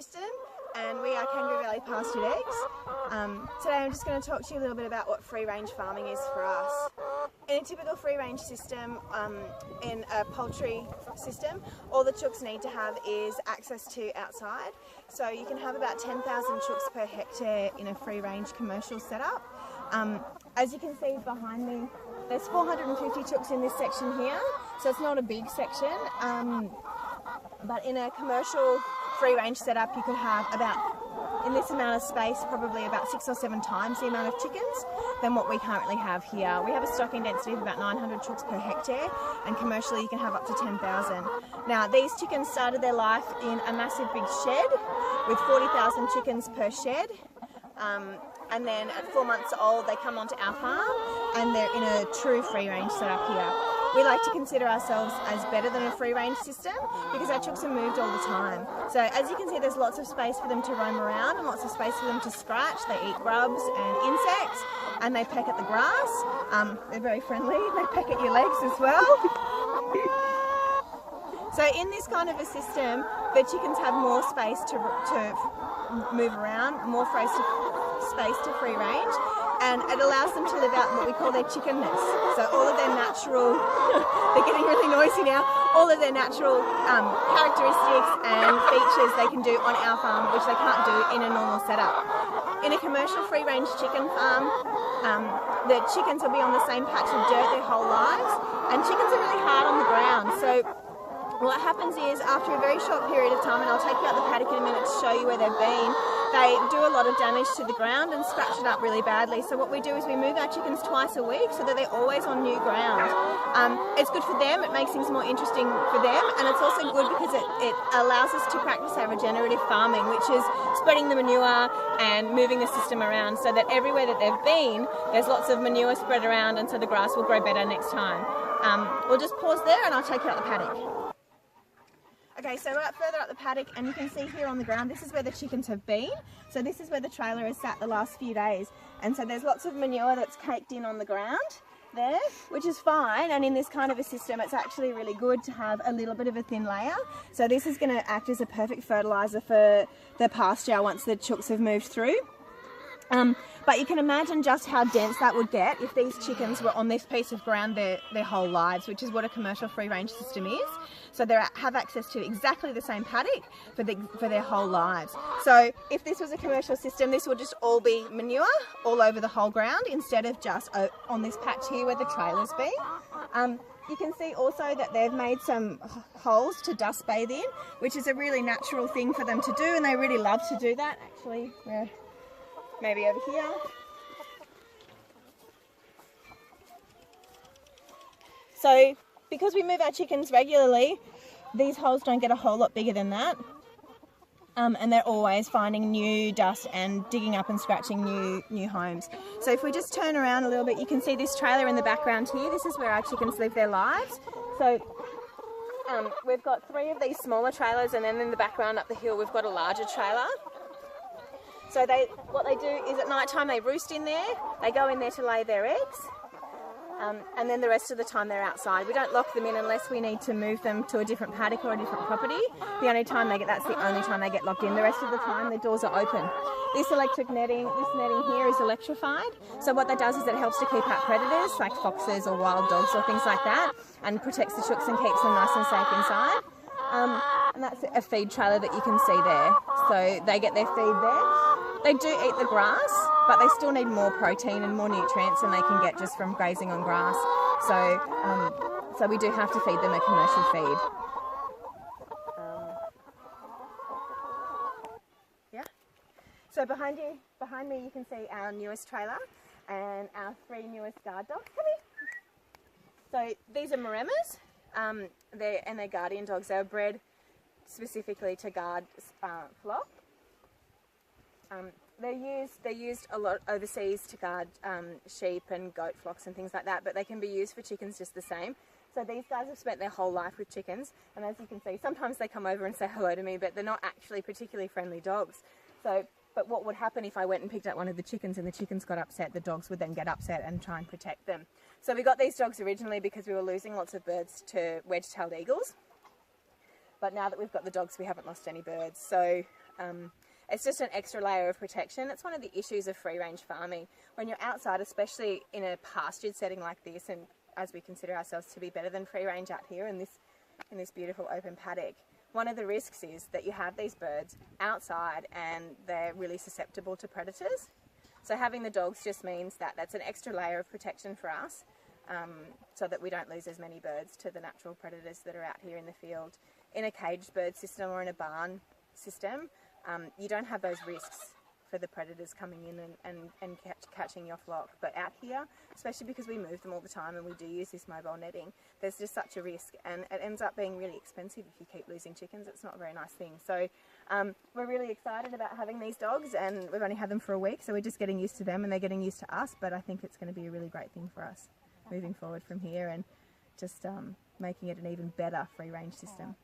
system, and we are Kangaroo Valley Pastured Eggs. Today I'm just going to talk to you a little bit about what free range farming is for us. In a typical free range system, in a poultry system, all the chooks need to have is access to outside. So you can have about 10,000 chooks per hectare in a free range commercial setup. As you can see behind me, there's 450 chooks in this section here, so it's not a big section. But in a commercial free range setup, you could have about, in this amount of space, probably about 6 or 7 times the amount of chickens than what we currently have here. We have a stocking density of about 900 chooks per hectare, and commercially you can have up to 10,000. Now, these chickens started their life in a massive big shed with 40,000 chickens per shed. And then at 4 months old they come onto our farm and they're in a true free range setup here. We like to consider ourselves as better than a free range system because our chooks are moved all the time. So as you can see, there's lots of space for them to roam around and lots of space for them to scratch. They eat grubs and insects and they peck at the grass. They're very friendly, they peck at your legs as well. So in this kind of a system, the chickens have more space to move around, more space to free range, and it allows them to live out what we call their chickenness. So all of their natural, they're getting really noisy now, all of their natural characteristics and features they can do on our farm, which they can't do in a normal setup. In a commercial free range chicken farm, the chickens will be on the same patch of dirt their whole lives, and chickens are really hard on the ground. So what happens is, after a very short period of time, and I'll take you out the paddock in a minute to show you where they've been, they do a lot of damage to the ground and scratch it up really badly. So what we do is we move our chickens twice a week so that they're always on new ground. It's good for them, it makes things more interesting for them, and it's also good because it allows us to practice our regenerative farming, which is spreading the manure and moving the system around so that everywhere that they've been, there's lots of manure spread around, and so the grass will grow better next time. We'll just pause there and I'll take you out the paddock. Okay, so we're further up the paddock and you can see here on the ground, this is where the chickens have been. So this is where the trailer has sat the last few days. And so there's lots of manure that's caked in on the ground there, which is fine. And in this kind of a system, it's actually really good to have a little bit of a thin layer. So this is going to act as a perfect fertiliser for the pasture once the chooks have moved through. But you can imagine just how dense that would get if these chickens were on this piece of ground their whole lives, which is what a commercial free range system is. So they have access to exactly the same paddock for their whole lives. So if this was a commercial system, this would just all be manure all over the whole ground instead of just on this patch here where the trailer's been. You can see also that they've made some holes to dust bathe in, which is a really natural thing for them to do, and they really love to do that. Actually, we're maybe over here. So because we move our chickens regularly, these holes don't get a whole lot bigger than that. And they're always finding new dust and digging up and scratching new homes. So if we just turn around a little bit, you can see this trailer in the background here. This is where our chickens live their lives. So we've got 3 of these smaller trailers, and then in the background up the hill we've got a larger trailer. So what they do is at night time they roost in there, they go in there to lay their eggs, and then the rest of the time they're outside. We don't lock them in unless we need to move them to a different paddock or a different property. That's the only time they get locked in. The rest of the time the doors are open. This netting here is electrified. So what that does is it helps to keep out predators like foxes or wild dogs or things like that, and protects the chooks and keeps them nice and safe inside. And that's a feed trailer that you can see there. So they get their feed there. They do eat the grass, but they still need more protein and more nutrients than they can get just from grazing on grass. So we do have to feed them a commercial feed. Yeah. So behind me you can see our newest trailer and our 3 newest guard dogs. Come here. So these are Maremas. They're guardian dogs. They were bred specifically to guard flock. They're used a lot overseas to guard sheep and goat flocks and things like that, but they can be used for chickens just the same. So these guys have spent their whole life with chickens, and as you can see, sometimes they come over and say hello to me, but they're not actually particularly friendly dogs. But what would happen if I went and picked up one of the chickens and the chickens got upset, the dogs would then get upset and try and protect them. So we got these dogs originally because we were losing lots of birds to wedge-tailed eagles. But now that we've got the dogs, we haven't lost any birds. So it's just an extra layer of protection. It's one of the issues of free-range farming. When you're outside, especially in a pastured setting like this, and as we consider ourselves to be better than free-range out here in this beautiful open paddock, one of the risks is that you have these birds outside and they're really susceptible to predators. So having the dogs just means that that's an extra layer of protection for us, so that we don't lose as many birds to the natural predators that are out here in the field. In a caged bird system or in a barn system, you don't have those risks for the predators coming in and catching your flock. But out here, especially because we move them all the time and we do use this mobile netting, there's just such a risk, and it ends up being really expensive if you keep losing chickens. It's not a very nice thing. So we're really excited about having these dogs, and we've only had them for a week, so we're just getting used to them and they're getting used to us. But I think it's going to be a really great thing for us moving forward from here, and just making it an even better free range system.